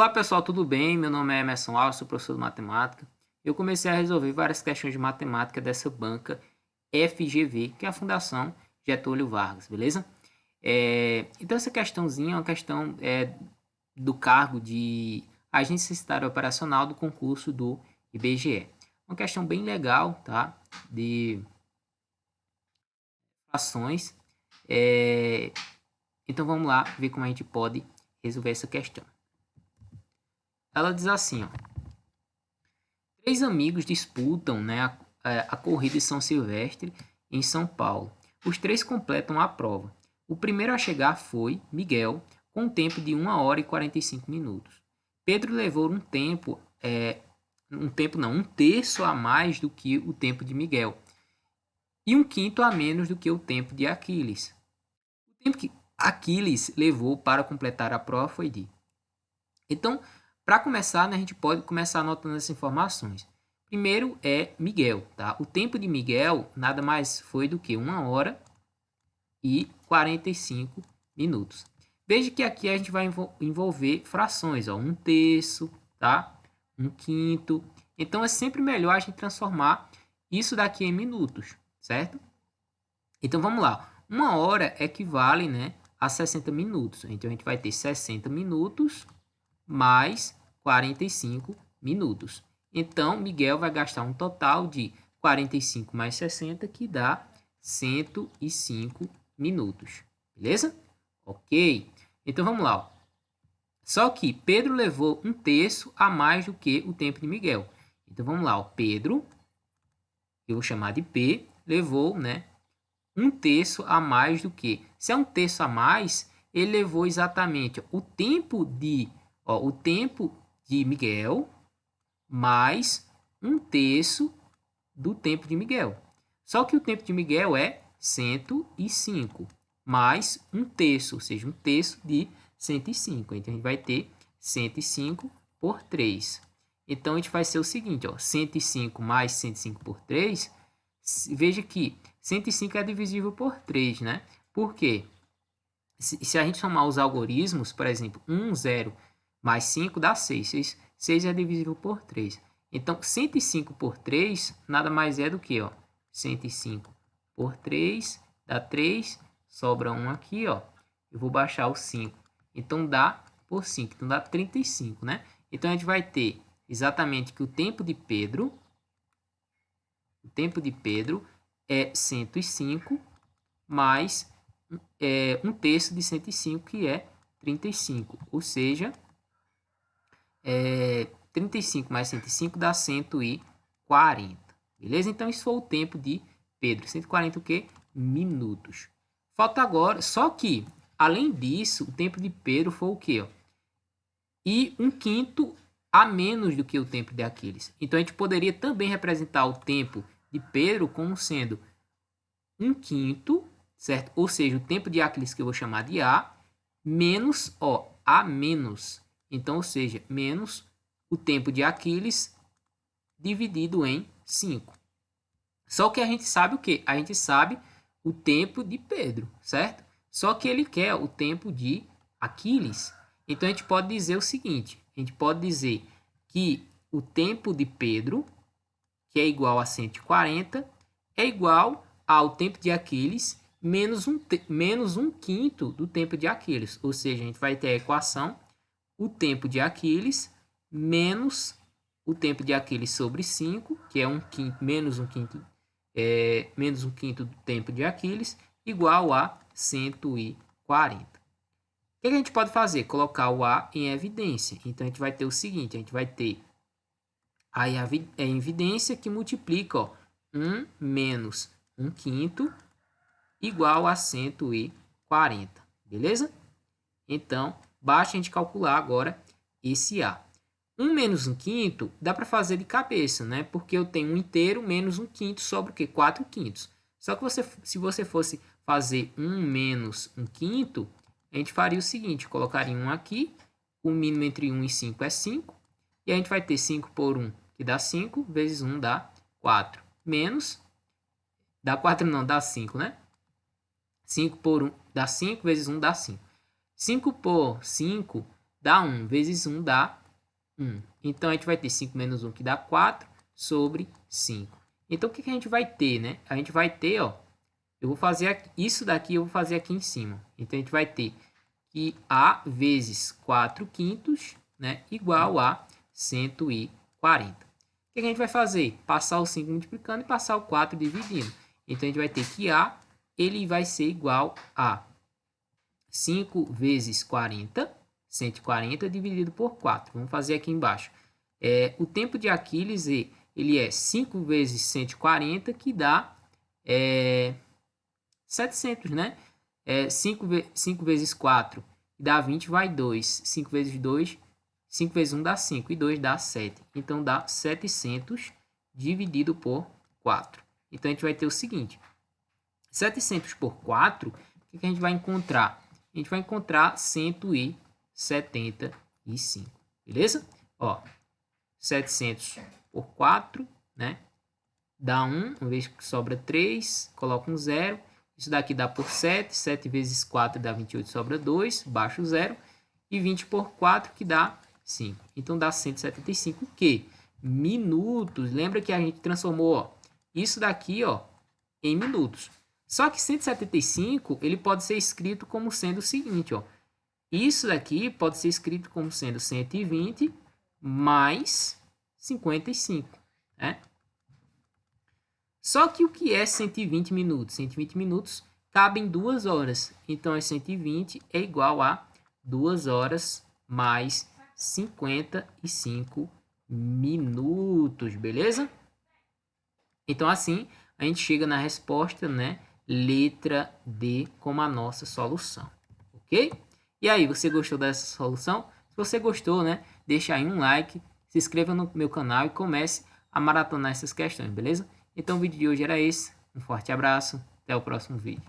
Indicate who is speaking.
Speaker 1: Olá pessoal, tudo bem? Meu nome é Emerson Alves, sou professor de matemática. Eu comecei a resolver várias questões de matemática dessa banca FGV, que é a Fundação Getúlio Vargas, beleza? Então essa questãozinha é uma questão do cargo de agente censitário operacional do concurso do IBGE. Uma questão bem legal, tá? De frações. Então vamos lá ver como a gente pode resolver essa questão. Ela diz assim, ó. 3 amigos disputam, né, a corrida de São Silvestre em São Paulo. Os 3 completam a prova. O primeiro a chegar foi Miguel, com um tempo de 1 hora e 45 minutos. Pedro levou um terço a mais do que o tempo de Miguel e um quinto a menos do que o tempo de Aquiles. O tempo que Aquiles levou para completar a prova foi de... Então, para começar, né, a gente pode começar anotando essas informações. Primeiro é Miguel, tá? O tempo de Miguel nada mais foi do que 1 hora e 45 minutos. Veja que aqui a gente vai envolver frações, ó, um terço, tá? Um quinto. Então é sempre melhor a gente transformar isso daqui em minutos, certo? Então vamos lá. 1 hora equivale, né, a 60 minutos. Então a gente vai ter 60 minutos mais 45 minutos. Então, Miguel vai gastar um total de 45 mais 60, que dá 105 minutos. Beleza? Ok. Então, vamos lá. Ó. Só que Pedro levou um terço a mais do que o tempo de Miguel. Então, vamos lá. Ó. Pedro, eu vou chamar de P, levou, né, um terço a mais do que. Se é um terço a mais, ele levou exatamente o tempo de Miguel mais um terço do tempo de Miguel. Só que o tempo de Miguel é 105 mais um terço, ou seja, um terço de 105. Então, a gente vai ter 105 por 3. Então, a gente vai ser o seguinte, ó, 105 mais 105 por 3. Veja que 105 é divisível por 3, né? Por quê? Se a gente somar os algoritmos, por exemplo, 1, 0 mais 5 dá 6. 6 é divisível por 3. Então, 105 por 3 nada mais é do que, ó, 105 por 3 dá 3, sobra 1 aqui, ó. Eu vou baixar o 5. Então, dá por 5. Então, dá 35, né? Então, a gente vai ter exatamente que o tempo de Pedro é 105 mais um terço de 105, que é 35. Ou seja, 35 mais 105 dá 140. Beleza? Então, isso foi o tempo de Pedro. 140 o quê? Minutos. Falta agora, só que, além disso, o tempo de Pedro foi o quê? Ó? E um quinto a menos do que o tempo de Aquiles. Então, a gente poderia também representar o tempo de Pedro como sendo um quinto, certo? Ou seja, o tempo de Aquiles, que eu vou chamar de A, menos, ó, A menos. Então, ou seja, menos o tempo de Aquiles dividido em 5. Só que a gente sabe o quê? A gente sabe o tempo de Pedro, certo? Só que ele quer o tempo de Aquiles. Então, a gente pode dizer o seguinte. A gente pode dizer que o tempo de Pedro, que é igual a 140, é igual ao tempo de Aquiles menos um quinto do tempo de Aquiles. Ou seja, a gente vai ter a equação o tempo de Aquiles menos o tempo de Aquiles sobre 5, que é menos um quinto do tempo de Aquiles, igual a 140. O que a gente pode fazer? Colocar o A em evidência. Então, a gente vai ter o seguinte, a gente vai ter a evidência que multiplica, ó, 1 menos 1 quinto igual a 140, beleza? Então, basta a gente calcular agora esse A. 1 menos 1 quinto dá para fazer de cabeça, né? Porque eu tenho 1 inteiro menos 1 quinto, sobra o quê? 4 quintos. Só que se você fosse fazer 1 menos 1 quinto, a gente faria o seguinte, colocaria 1 aqui, o mínimo entre 1 e 5 é 5, e a gente vai ter 5 por 1, que dá 5, vezes 1 dá 4, menos, dá 4 não, dá 5, né? 5 por 1 dá 5, vezes 1 dá 5. 5 por 5 dá 1. Vezes 1 dá 1. Então, a gente vai ter 5 menos 1, que dá 4, sobre 5. Então, o que a gente vai ter, né? A gente vai ter, ó, eu vou fazer aqui, isso daqui eu vou fazer aqui em cima. Então, a gente vai ter que A vezes 4 quintos, né, igual a 140. O que a gente vai fazer? Passar o 5 multiplicando e passar o 4 dividindo. Então, a gente vai ter que A, ele vai ser igual a 5 vezes 40, 140 dividido por 4. Vamos fazer aqui embaixo. O tempo de Aquiles, ele é 5 vezes 140, que dá 700, né? 5 vezes 4 dá 20, vai 2. 5 vezes 2, 5 vezes 1 dá 5 e 2 dá 7. Então, dá 700 dividido por 4. Então, a gente vai ter o seguinte. 700 por 4, o que a gente vai encontrar? A gente vai encontrar 175, beleza? Ó, 700 por 4, né? Dá 1, uma vez que sobra 3, coloca um 0. Isso daqui dá por 7, 7 vezes 4 dá 28, sobra 2, baixo 0. E 20 por 4, que dá 5. Então, dá 175, que minutos. Lembra que a gente transformou, ó, isso daqui, ó, em minutos. Só que 175, ele pode ser escrito como sendo o seguinte, ó. Isso daqui pode ser escrito como sendo 120 mais 55, né? Só que o que é 120 minutos? 120 minutos cabem 2 horas. Então, 120 é igual a 2 horas mais 55 minutos, beleza? Então, assim, a gente chega na resposta, né? Letra D como a nossa solução, ok? E aí, você gostou dessa solução? Se você gostou, né? Deixa aí um like, se inscreva no meu canal e comece a maratonar essas questões, beleza? Então, o vídeo de hoje era esse. Um forte abraço, até o próximo vídeo.